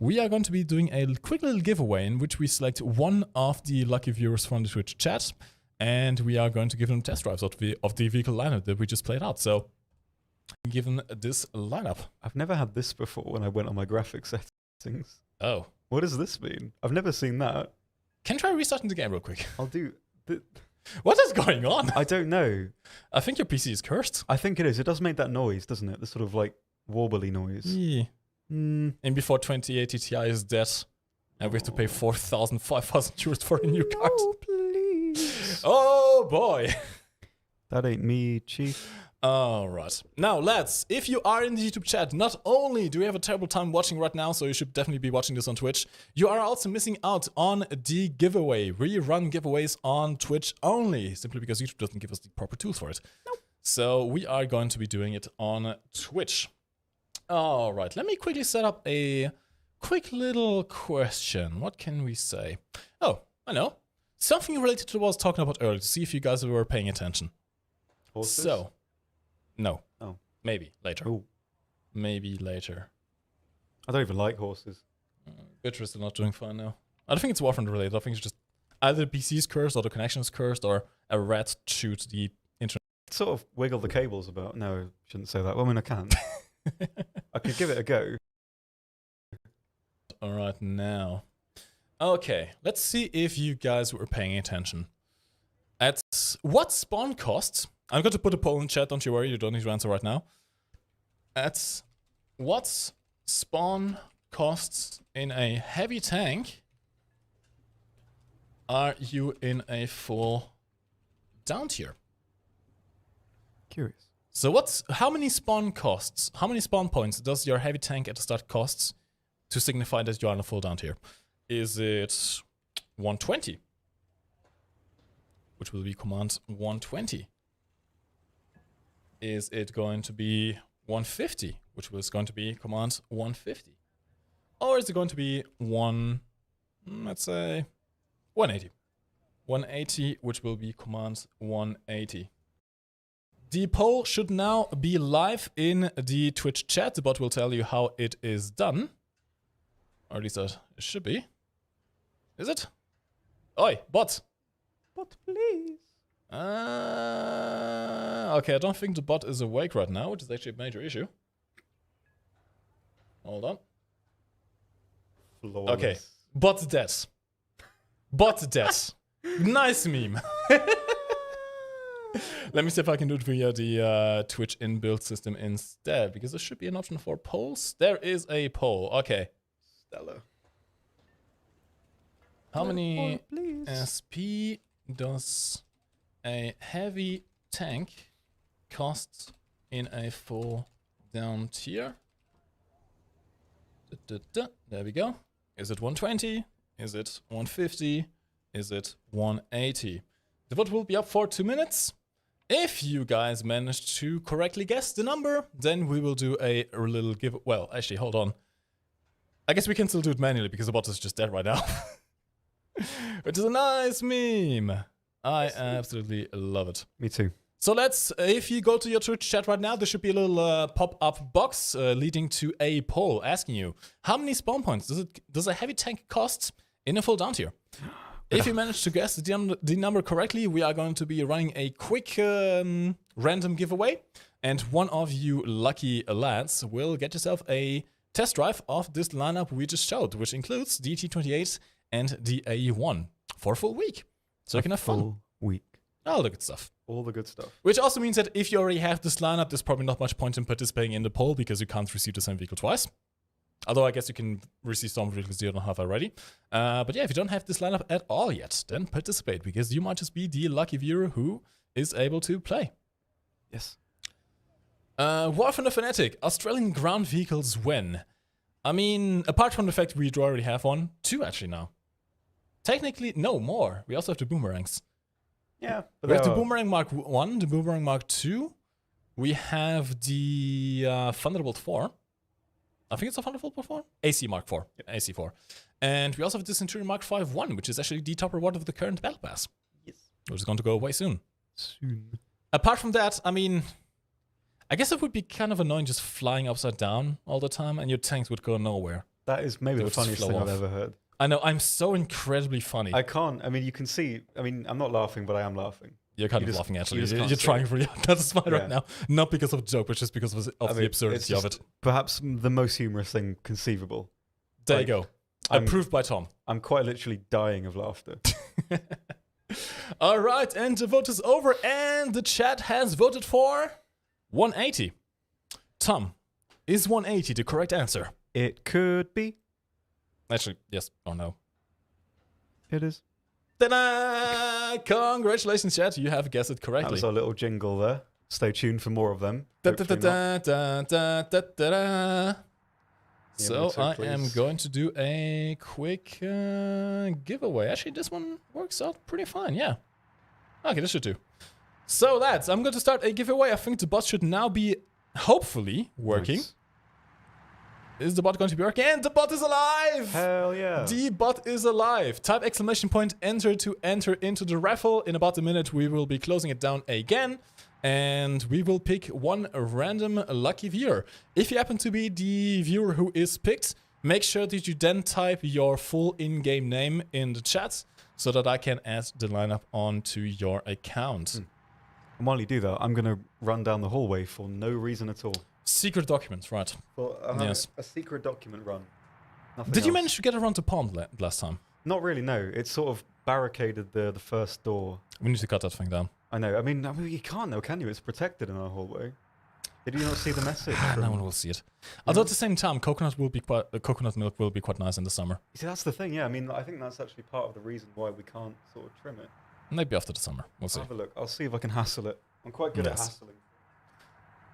[SPEAKER 1] we are going to be doing a quick little giveaway in which we select one of the lucky viewers from the Twitch chat, and we are going to give them test drives of the vehicle lineup that we just played out. So, given this lineup.
[SPEAKER 2] I've never had this before when I went on my graphic settings.
[SPEAKER 1] Oh.
[SPEAKER 2] What does this mean? I've never seen that.
[SPEAKER 1] Can you try restarting the game real quick?
[SPEAKER 2] I'll do...
[SPEAKER 1] What is going on?
[SPEAKER 2] I don't know.
[SPEAKER 1] I think your PC is cursed.
[SPEAKER 2] I think it is. It does make that noise, doesn't it? The sort of like warbly noise.
[SPEAKER 1] Yeah. And before 2080 Ti is dead, and we have to pay 4,000, 5,000 euros for a new card.
[SPEAKER 2] Oh, please.
[SPEAKER 1] Oh, boy.
[SPEAKER 2] That ain't me, chief.
[SPEAKER 1] Alright. Now, lads, if you are in the YouTube chat, not only do we have a terrible time watching right now, so you should definitely be watching this on Twitch, you are also missing out on the giveaway. We run giveaways on Twitch only, simply because YouTube doesn't give us the proper tools for it. Nope. So we are going to be doing it on Twitch. Alright, let me quickly set up a quick little question. What can we say? Oh, I know. Something related to what I was talking about earlier, to see if you guys were paying attention.
[SPEAKER 2] Horses?
[SPEAKER 1] So, no.
[SPEAKER 2] Oh.
[SPEAKER 1] Maybe later.
[SPEAKER 2] Ooh.
[SPEAKER 1] Maybe later.
[SPEAKER 2] I don't even like horses.
[SPEAKER 1] Beatrice is not doing fine now. I don't think it's Warframe related. I think it's just either the PC is cursed or the connection is cursed or a rat shoots the internet.
[SPEAKER 2] Sort of wiggle the cables about. No, I shouldn't say that. Well, I mean, I can. I could give it a go.
[SPEAKER 1] All right, now. Okay, let's see if you guys were paying attention. At what spawn costs? I'm going to put a poll in chat, don't you worry, you don't need to answer right now. At what spawn costs in a heavy tank are you in a full down tier?
[SPEAKER 2] Curious.
[SPEAKER 1] So how many spawn costs, how many spawn points does your heavy tank at the start costs to signify that you are in a full down tier? Is it 120? Which will be command 120. Is it going to be 150? Which was going to be command 150. Or is it going to be let's say 180. 180, which will be command 180. The poll should now be live in the Twitch chat. The bot will tell you how it is done. Or at least it should be. Is it? Oi, bot.
[SPEAKER 2] Bot, please.
[SPEAKER 1] Okay, I don't think the bot is awake right now, which is actually a major issue. Hold on.
[SPEAKER 2] Flawless.
[SPEAKER 1] Okay, bot dead. Bot dead. Nice meme. Let me see if I can do it via the Twitch inbuilt system instead, because there should be an option for polls. There is a poll. Okay.
[SPEAKER 2] Stellar.
[SPEAKER 1] How many SP does a heavy tank cost in a full down tier? There we go. Is it 120? Is it 150? Is it 180? The vote will be up for 2 minutes. If you guys manage to correctly guess the number, then we will do a little give. Well, actually, hold on. I guess we can still do it manually because the bot is just dead right now. Which is a nice meme. I absolutely love it.
[SPEAKER 2] Me too.
[SPEAKER 1] So if you go to your Twitch chat right now, there should be a little pop-up box leading to a poll asking you, how many spawn points does a heavy tank cost in a full down tier? If you manage to guess the number correctly, we are going to be running a quick random giveaway. And one of you lucky lads will get yourself a test drive of this lineup we just showed, which includes the T28 and the AE1 for a full week. So you can have fun.
[SPEAKER 2] Full week.
[SPEAKER 1] All the good stuff.
[SPEAKER 2] All the good stuff.
[SPEAKER 1] Which also means that if you already have this lineup, there's probably not much point in participating in the poll because you can't receive the same vehicle twice. Although I guess you can receive some vehicles you don't have already. But yeah, if you don't have this lineup at all yet, then participate because you might just be the lucky viewer who is able to play.
[SPEAKER 2] Yes.
[SPEAKER 1] War from the Fanatic. Australian ground vehicles when? I mean, apart from the fact we do already have one, 2 actually now. Technically, no, more. We also have the boomerangs.
[SPEAKER 2] Yeah.
[SPEAKER 1] We have the Boomerang Mark 1, the Boomerang Mark 2. We have the Thunderbolt 4. I think it's a Thunderbolt 4? AC Mark 4. Yep. AC 4. And we also have the Centurion Mark 5-1, which is actually the top reward of the current Battle Pass.
[SPEAKER 2] Yes.
[SPEAKER 1] Which is going to go away soon.
[SPEAKER 2] Soon.
[SPEAKER 1] Apart from that, I mean, I guess it would be kind of annoying just flying upside down all the time and your tanks would go nowhere.
[SPEAKER 2] That is maybe the funniest thing I've ever heard.
[SPEAKER 1] I know, I'm so incredibly funny.
[SPEAKER 2] I can't, I mean, you can see, I mean, I'm not laughing, but I am laughing.
[SPEAKER 1] You're kind of laughing, actually. You're trying really hard. That's fine right now. Not because of the joke, but just because of the absurdity of it.
[SPEAKER 2] Perhaps the most humorous thing conceivable.
[SPEAKER 1] There you go. Approved by Tom.
[SPEAKER 2] I'm quite literally dying of laughter.
[SPEAKER 1] All right, and the vote is over, and the chat has voted for 180. Tom, is 180 the correct answer?
[SPEAKER 2] It could be.
[SPEAKER 1] Actually, yes or no.
[SPEAKER 2] It is.
[SPEAKER 1] Ta-da! Congratulations, chat. You have guessed it correctly.
[SPEAKER 2] That was our little jingle there. Stay tuned for more of them.
[SPEAKER 1] So I am going to do a quick giveaway. Actually, this one works out pretty fine. Yeah. Okay, this should do. So, lads, I'm going to start a giveaway. I think the bot should now be, hopefully, working.
[SPEAKER 2] Nice.
[SPEAKER 1] Is the bot going to be working? And the bot is alive!
[SPEAKER 2] Hell yeah.
[SPEAKER 1] The bot is alive. Type exclamation point enter to enter into the raffle. In about a minute, we will be closing it down again. And we will pick one random lucky viewer. If you happen to be the viewer who is picked, make sure that you then type your full in-game name in the chat so that I can add the lineup onto your account.
[SPEAKER 2] And while you do that, I'm going to run down the hallway for no reason at all.
[SPEAKER 1] Secret documents, right.
[SPEAKER 2] For
[SPEAKER 1] yes.
[SPEAKER 2] A secret document run.
[SPEAKER 1] Did you manage to get around the pond last time?
[SPEAKER 2] Not really, no. It sort of barricaded the first door.
[SPEAKER 1] We need to cut that thing down.
[SPEAKER 2] I know. I mean, you can't though, can you? It's protected in our hallway. Did you not see the message?
[SPEAKER 1] No one will see it. Although at the same time, coconut milk will be quite nice in the summer.
[SPEAKER 2] You see, that's the thing. Yeah, I mean, I think that's actually part of the reason why we can't sort of trim it.
[SPEAKER 1] Maybe after the summer. We'll see.
[SPEAKER 2] Have a look. I'll see if I can hassle it. I'm quite good at hassling.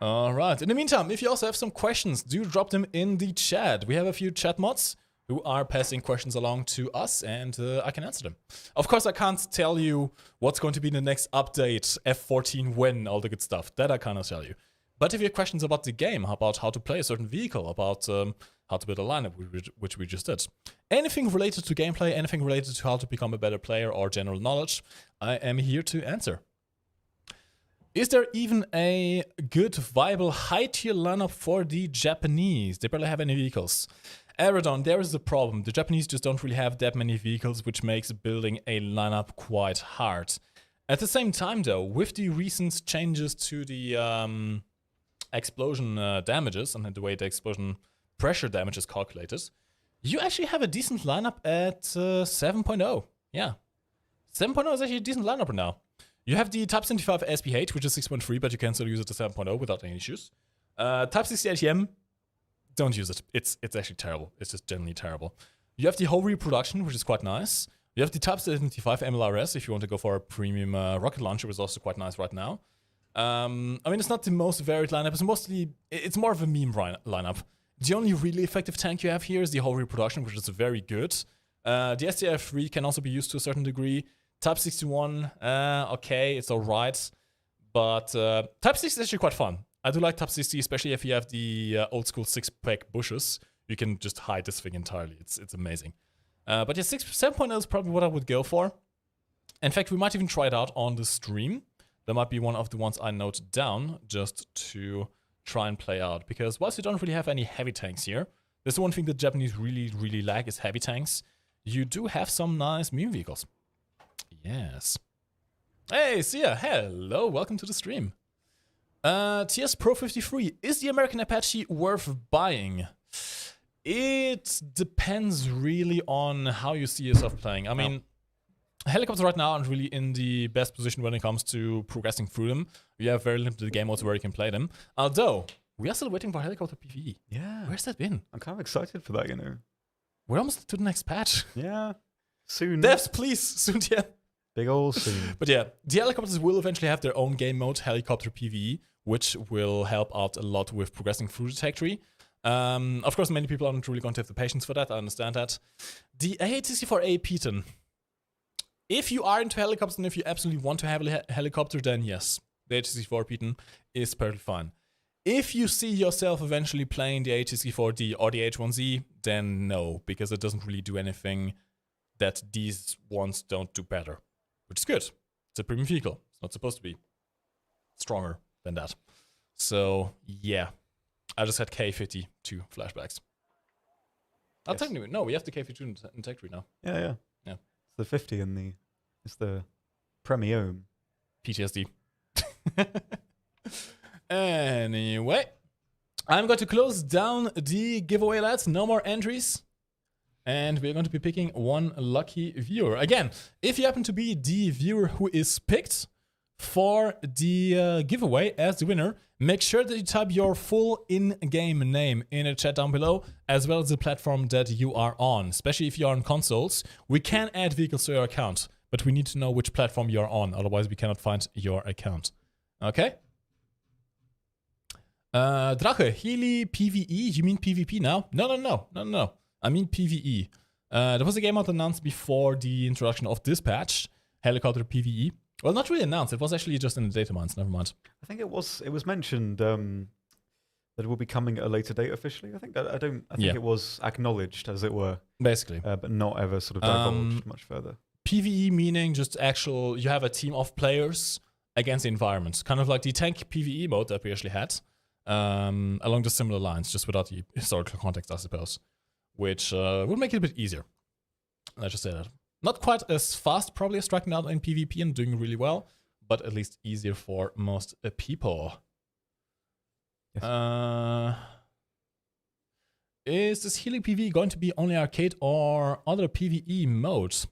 [SPEAKER 1] All right. In the meantime, if you also have some questions, do drop them in the chat. We have a few chat mods who are passing questions along to us, and I can answer them. Of course, I can't tell you what's going to be the next update, F14 when, all the good stuff. That I cannot tell you. But if you have questions about the game, about how to play a certain vehicle, about how to build a lineup, which we just did, anything related to gameplay, anything related to how to become a better player or general knowledge, I am here to answer. Is there even a good, viable, high-tier lineup for the Japanese? They barely have any vehicles. Aerodon, there is the problem. The Japanese just don't really have that many vehicles, which makes building a lineup quite hard. At the same time, though, with the recent changes to the explosion damages and the way the explosion pressure damage is calculated, you actually have a decent lineup at 7.0. Yeah. 7.0 is actually a decent lineup now. You have the Type 75 SPH, which is 6.3, but you can still use it to 7.0 without any issues. Type 60 ATM, don't use it. It's actually terrible. It's just generally terrible. You have the whole reproduction, which is quite nice. You have the Type 75 MLRS, if you want to go for a premium rocket launcher, which is also quite nice right now. I mean, it's not the most varied lineup. It's more of a meme lineup. The only really effective tank you have here is the whole reproduction, which is very good. The SDF3 can also be used to a certain degree. Type 61, okay, it's alright. But Type 60 is actually quite fun. I do like Type 60, especially if you have the old school 6-pack bushes. You can just hide this thing entirely. It's amazing. But yeah, 7.0 is probably what I would go for. In fact, we might even try it out on the stream. That might be one of the ones I note down just to try and play out. Because whilst you don't really have any heavy tanks here, there's the one thing that Japanese really, really lack is heavy tanks. You do have some nice medium vehicles. Yes. Hey, Sia, hello, welcome to the stream. TS Pro 53, is the American Apache worth buying? It depends really on how you see yourself playing. I mean, helicopters right now aren't really in the best position when it comes to progressing through them. You have very limited game modes where you can play them. Although, we are still waiting for helicopter PvE.
[SPEAKER 2] Yeah.
[SPEAKER 1] Where's that been?
[SPEAKER 2] I'm kind of excited for that, you know.
[SPEAKER 1] We're almost to the next patch.
[SPEAKER 2] Yeah. Soon.
[SPEAKER 1] Devs, please, soon, yeah.
[SPEAKER 2] Big ol' soon.
[SPEAKER 1] But yeah, the helicopters will eventually have their own game mode, helicopter PvE, which will help out a lot with progressing through the tech tree. Of course, many people aren't really going to have the patience for that. I understand that. The AH-64A Piton. If you are into helicopters and if you absolutely want to have a helicopter, then yes, the AH-64 Piton is perfectly fine. If you see yourself eventually playing the AH-64D or the H-1Z, then no, because it doesn't really do anything that these ones don't do better. Which is good. It's a premium vehicle. It's not supposed to be stronger than that. So, yeah. I just had K52 flashbacks. I'll tell you, no, we have the K52 in tech tree now.
[SPEAKER 2] Yeah. It's the 50 and it's the premium.
[SPEAKER 1] PTSD. Anyway, I'm going to close down the giveaway, lads. No more entries. And we're going to be picking one lucky viewer. Again, if you happen to be the viewer who is picked for the giveaway as the winner, make sure that you type your full in-game name in the chat down below, as well as the platform that you are on. Especially if you're on consoles, we can add vehicles to your account, but we need to know which platform you're on. Otherwise, we cannot find your account. Okay? Drache, Healy, PvE? You mean PvP now? No. I mean PvE. There was a game out announced before the introduction of this patch, Helicopter PvE. Well, not really announced. It was actually just in the data mines. Never mind.
[SPEAKER 2] I think it was mentioned that it will be coming at a later date officially. I think it was acknowledged, as it were,
[SPEAKER 1] basically,
[SPEAKER 2] but not ever sort of divulged much further.
[SPEAKER 1] PvE meaning just actual. You have a team of players against the environment, kind of like the tank PvE mode that we actually had, along the similar lines, just without the historical context, I suppose. Which would make it a bit easier. Let's just say that. Not quite as fast, probably, as striking out in PvP and doing really well, but at least easier for most people. Yes. Is this Healing PvE going to be only arcade or other PvE modes?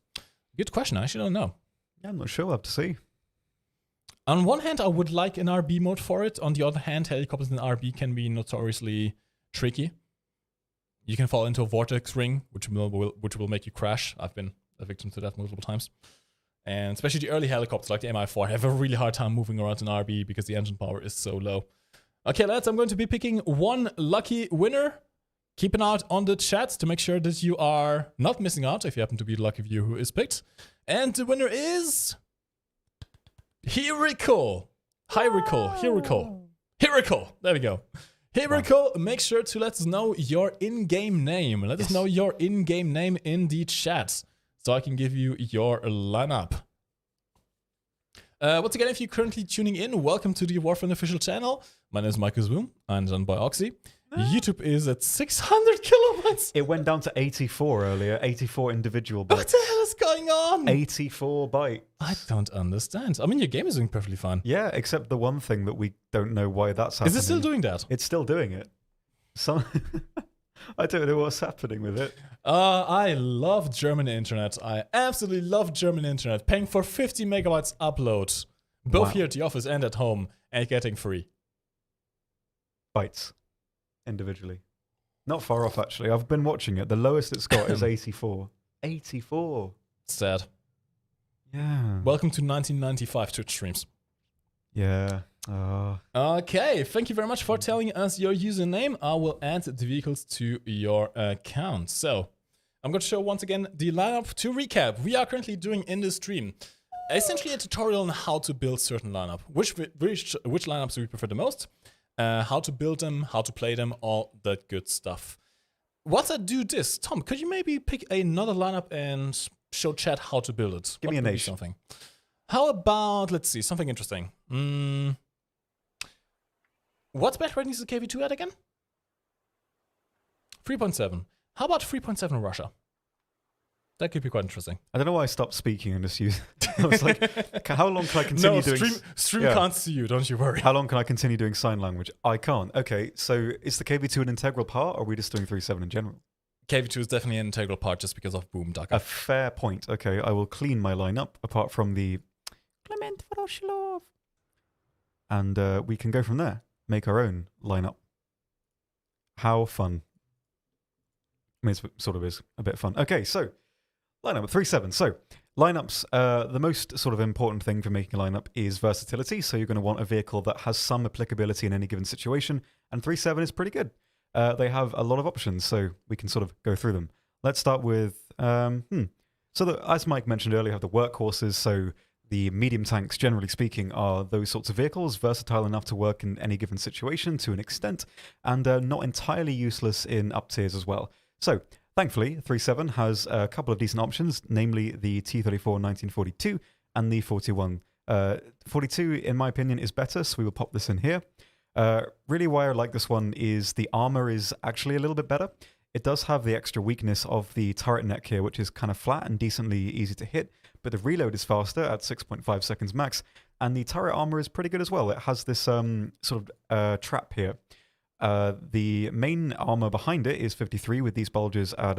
[SPEAKER 1] Good question. I actually don't know.
[SPEAKER 2] Yeah, I'm not sure. We'll have to see.
[SPEAKER 1] On one hand, I would like an RB mode for it. On the other hand, helicopters in RB can be notoriously tricky. You can fall into a vortex ring, which will make you crash. I've been a victim to that multiple times. And especially the early helicopters like the Mi-4 have a really hard time moving around in RB because the engine power is so low. Okay, lads, I'm going to be picking one lucky winner. Keep an eye out on the chat to make sure that you are not missing out if you happen to be the lucky viewer who is picked. And the winner is... Hiriko. There we go. Hiriko, make sure to let us know your in-game name. Let us know your in-game name in the chat so I can give you your lineup. Once again, if you're currently tuning in, welcome to the Warframe official channel. My name is MikeGoesBoom. I'm done by Oxy. YouTube is at 600 kilobytes.
[SPEAKER 2] It went down to 84 earlier, 84 individual bytes.
[SPEAKER 1] What the hell is going on?
[SPEAKER 2] 84 bytes.
[SPEAKER 1] I don't understand. I mean, your game is doing perfectly fine.
[SPEAKER 2] Yeah, except the one thing that we don't know why that's happening.
[SPEAKER 1] Is it still doing that?
[SPEAKER 2] It's still doing it. I don't know what's happening with it.
[SPEAKER 1] I love German internet. I absolutely love German internet. Paying for 50 megabytes upload, both here at the office and at home, and getting free.
[SPEAKER 2] Bytes. Individually. Not far off, actually. I've been watching it. The lowest it's got is 84. 84.
[SPEAKER 1] Sad.
[SPEAKER 2] Yeah.
[SPEAKER 1] Welcome to 1995 Twitch streams.
[SPEAKER 2] Yeah.
[SPEAKER 1] Okay, thank you very much for telling us your username. I will add the vehicles to your account. So, I'm going to show once again the lineup. To recap, we are currently doing in this stream essentially a tutorial on how to build certain lineup, which lineups do we prefer the most, how to build them, how to play them, all that good stuff. Once I do this, Tom, could you maybe pick another lineup and show chat how to build it?
[SPEAKER 2] Give me a nation.
[SPEAKER 1] Something. How about, let's see, something interesting. What's best rating is the KV2 at again? 3.7. How about 3.7 Russia? That could be quite interesting.
[SPEAKER 2] I don't know why I stopped speaking and just used. I was like, how long can I continue doing?
[SPEAKER 1] Stream can't see you. Don't you worry.
[SPEAKER 2] How long can I continue doing sign language? I can't. Okay, so is the KV2 an integral part, or are we just doing 3.7 in general?
[SPEAKER 1] KV2 is definitely an integral part just because of Boom Duck.
[SPEAKER 2] A fair point. Okay, I will clean my lineup apart from the Clement Voroshilov, and we can go from there. Make our own lineup. How fun! I mean, it sort of is a bit fun. Okay, so. Lineup 3.7. So lineups, the most sort of important thing for making a lineup is versatility. So you're going to want a vehicle that has some applicability in any given situation. And 3.7 is pretty good. They have a lot of options, so we can sort of go through them. Let's start with, as Mike mentioned earlier, you have the workhorses. So the medium tanks, generally speaking, are those sorts of vehicles, versatile enough to work in any given situation to an extent, and not entirely useless in up tiers as well. So thankfully, 3.7 has a couple of decent options, namely the T-34 1942 and the 41. 42, in my opinion, is better, so we will pop this in here. Really why I like this one is the armor is actually a little bit better. It does have the extra weakness of the turret neck here, which is kind of flat and decently easy to hit, but the reload is faster at 6.5 seconds max, and the turret armor is pretty good as well. It has this sort of trap here. The main armor behind it is 53 with these bulges at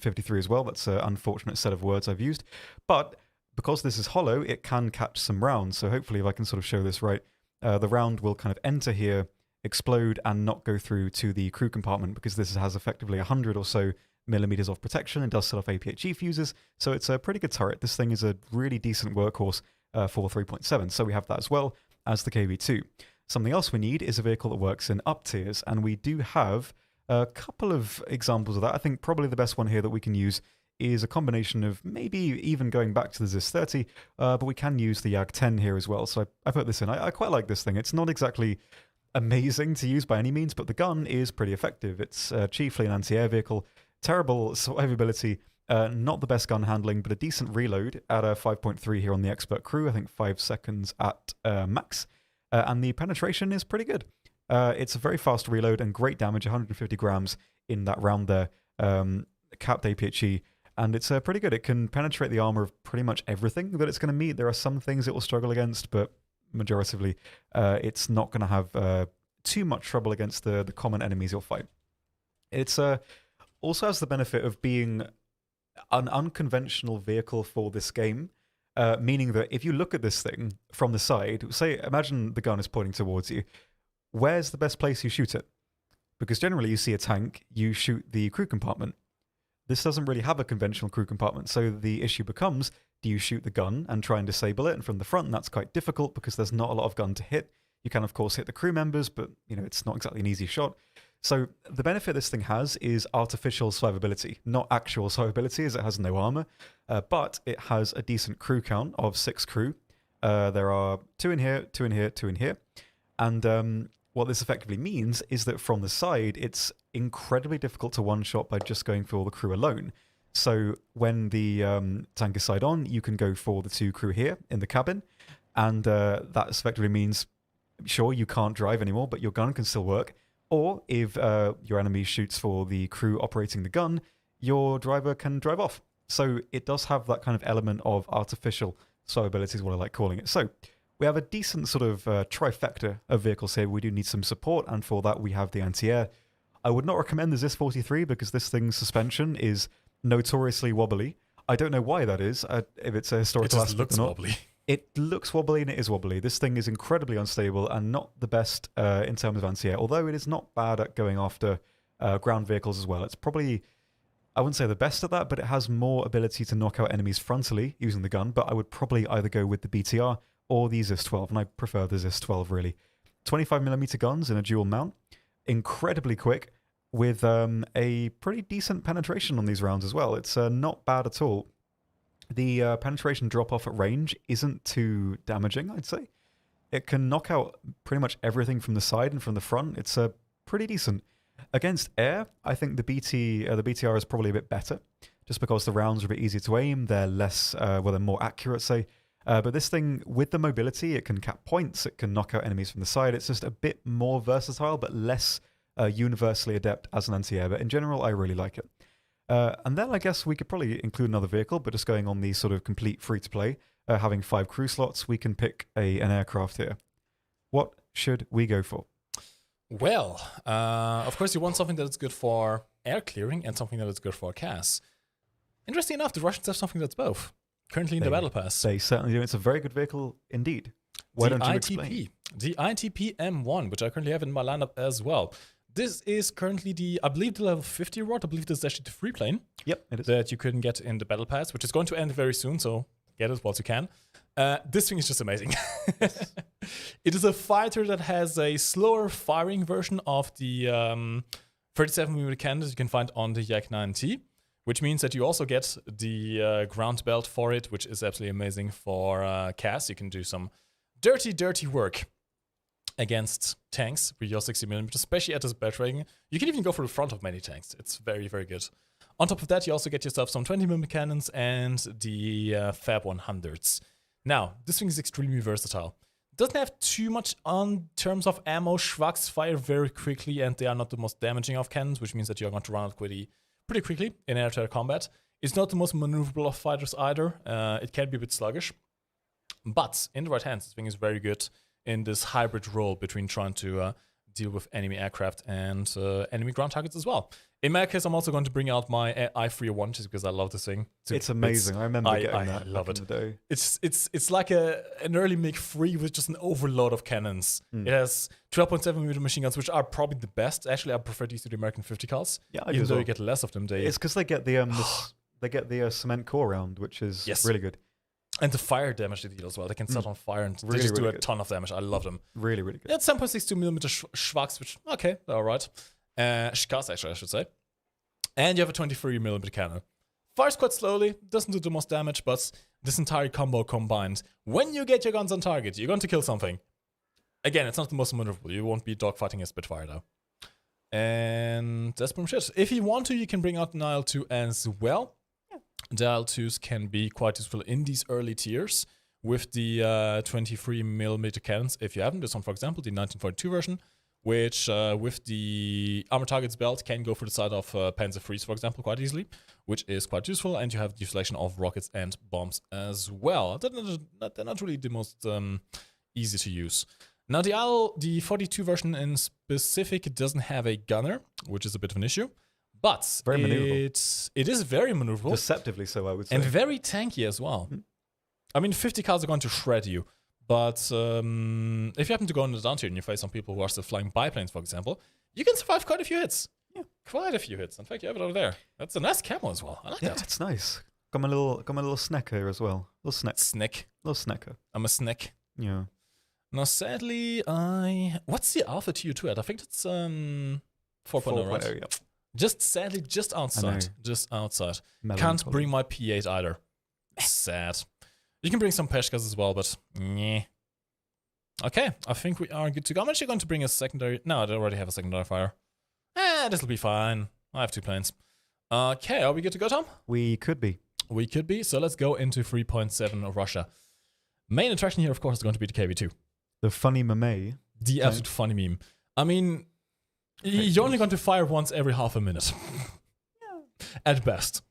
[SPEAKER 2] 53 as well. That's an unfortunate set of words I've used. But because this is hollow, it can catch some rounds. So hopefully if I can sort of show this right, the round will kind of enter here, explode, and not go through to the crew compartment because this has effectively 100 or so millimeters of protection. It does set off APHE fuses. So it's a pretty good turret. This thing is a really decent workhorse for 3.7. So we have that as well as the KV2. Something else we need is a vehicle that works in up tiers, and we do have a couple of examples of that. I think probably the best one here that we can use is a combination of maybe even going back to the ZIS-30, but we can use the YAG-10 here as well. So I put this in. I quite like this thing. It's not exactly amazing to use by any means, but the gun is pretty effective. It's chiefly an anti-air vehicle, terrible survivability, not the best gun handling, but a decent reload at a 5.3 here on the expert crew. I think 5 seconds at max. And the penetration is pretty good. It's a very fast reload and great damage, 150 grams in that round there, capped APHE, and it's pretty good. It can penetrate the armor of pretty much everything that it's going to meet. There are some things it will struggle against, but majoritively, it's not going to have too much trouble against the common enemies you'll fight. It's also has the benefit of being an unconventional vehicle for this game. Meaning that if you look at this thing from the side, say, imagine the gun is pointing towards you, where's the best place you shoot it? Because generally you see a tank, you shoot the crew compartment. This doesn't really have a conventional crew compartment, so the issue becomes, do you shoot the gun and try and disable it? And from the front, and that's quite difficult because there's not a lot of gun to hit. You can, of course, hit the crew members, but it's not exactly an easy shot. So the benefit this thing has is artificial survivability, not actual survivability as it has no armor, but it has a decent crew count of 6 crew. There are 2 in here, 2 in here, 2 in here. And what this effectively means is that from the side, it's incredibly difficult to one-shot by just going for all the crew alone. So when the tank is side on, you can go for the 2 crew here in the cabin, and that effectively means, sure, you can't drive anymore, but your gun can still work. Or if your enemy shoots for the crew operating the gun, your driver can drive off. So it does have that kind of element of artificial survivability is what I like calling it. So we have a decent sort of trifecta of vehicles here. We do need some support, and for that we have the anti-air. I would not recommend the ZIS-43 because this thing's suspension is notoriously wobbly. I don't know why that is, if it's a historical aspect or not. It just looks wobbly. It looks wobbly and it is wobbly. This thing is incredibly unstable and not the best in terms of anti-air, although it is not bad at going after ground vehicles as well. It's probably, I wouldn't say the best at that, but it has more ability to knock out enemies frontally using the gun, but I would probably either go with the BTR or the ZIS-12, and I prefer the ZIS-12 really. 25mm guns in a dual mount, incredibly quick, with a pretty decent penetration on these rounds as well. It's not bad at all. The penetration drop-off at range isn't too damaging, I'd say. It can knock out pretty much everything from the side and from the front. It's pretty decent. Against air, I think the BTR is probably a bit better, just because the rounds are a bit easier to aim. They're less, they're more accurate, say. But this thing, with the mobility, it can cap points. It can knock out enemies from the side. It's just a bit more versatile, but less universally adept as an anti-air. But in general, I really like it. And then I guess we could probably include another vehicle, but just going on the sort of complete free-to-play, having 5 crew slots, we can pick an aircraft here. What should we go for?
[SPEAKER 1] Well, of course, you want something that is good for air clearing and something that is good for CAS. Interesting enough, the Russians have something that's both. Currently in the Battle Pass.
[SPEAKER 2] They certainly do. It's a very good vehicle indeed. Why don't you explain?
[SPEAKER 1] The ITP M1, which I currently have in my lineup as well. This is currently I believe the level 50 rod. I believe this is actually the free plane.
[SPEAKER 2] Yep, it is.
[SPEAKER 1] That you couldn't get in the Battle Pass, which is going to end very soon, so get it whilst you can. This thing is just amazing. Yes. It is a fighter that has a slower firing version of the 37mm cannon that you can find on the Yak 9T, which means that you also get the ground belt for it, which is absolutely amazing for CAS. You can do some dirty, dirty work against tanks with your 60mm, especially at this battle rating. You can even go for the front of many tanks. It's very, very good. On top of that, you also get yourself some 20mm cannons and the Fab 100s. Now, this thing is extremely versatile. It doesn't have too much on terms of ammo. Schwachs fire very quickly, and they are not the most damaging of cannons, which means that you're going to run out pretty quickly in air-to-air combat. It's not the most maneuverable of fighters either. It can be a bit sluggish. But in the right hands, this thing is very good in this hybrid role between trying to deal with enemy aircraft and enemy ground targets as well. In my case, I'm also going to bring out my I-301 just because I love this thing.
[SPEAKER 2] It's amazing. I remember getting that.
[SPEAKER 1] I love it. It's like an early MiG-3 with just an overload of cannons. It has 12.7mm machine guns, which are probably the best. Actually, I prefer these to the American 50 cals.
[SPEAKER 2] Yeah,
[SPEAKER 1] even though you get less of them.
[SPEAKER 2] It's because they get the cement core round, which is really good.
[SPEAKER 1] And the fire damage they deal as well. They can set on fire and they just do a ton of damage. I love them.
[SPEAKER 2] Really, really good.
[SPEAKER 1] It's 7.62mm Schwachs, which, okay, they're all right. Schkas, actually, I should say. And you have a 23mm cannon. Fires quite slowly, doesn't do the most damage, but this entire combo combined, when you get your guns on target, you're going to kill something. Again, it's not the most maneuverable. You won't be dogfighting a Spitfire, though. And that's pretty much it. If you want to, you can bring out an IL-2 as well. The IL-2s can be quite useful in these early tiers with the 23mm cannons. If you haven't, this one, for example, the 1942 version, which with the armor targets belt can go for the side of Panzer IIIs, for example, quite easily, which is quite useful. And you have the selection of rockets and bombs as well. They're not really the most easy to use. Now, the 42 version in specific doesn't have a gunner, which is a bit of an issue. But
[SPEAKER 2] very maneuverable.
[SPEAKER 1] It is very maneuverable.
[SPEAKER 2] Deceptively so, I would say.
[SPEAKER 1] And very tanky as well. I mean, 50 cars are going to shred you. But if you happen to go in the down tier and you face some people who are still flying biplanes, for example, you can survive quite a few hits. Yeah, quite a few hits. In fact, you have it over there. That's a nice camo as well. I like that.
[SPEAKER 2] Yeah, it's nice. Got my little snack here as well. Little snack. Little snacker.
[SPEAKER 1] I'm a snack.
[SPEAKER 2] Yeah.
[SPEAKER 1] Now, sadly, what's the Alpha TU2 at? I think it's 4.0, right?
[SPEAKER 2] Yeah.
[SPEAKER 1] Sadly, just outside. Just outside. Can't bring my P8 either. Sad. You can bring some Peshkas as well, but yeah. Okay, I think we are good to go. I'm actually going to bring a secondary. No, I already have a secondary fire. This'll be fine. I have 2 planes. Okay, are we good to go, Tom?
[SPEAKER 2] We could be.
[SPEAKER 1] We could be. So let's go into 3.7 of Russia. Main attraction here, of course, is going to be the KV-2.
[SPEAKER 2] The funny meme.
[SPEAKER 1] The absolute funny meme. I mean, you're only going to fire once every half a minute. At best.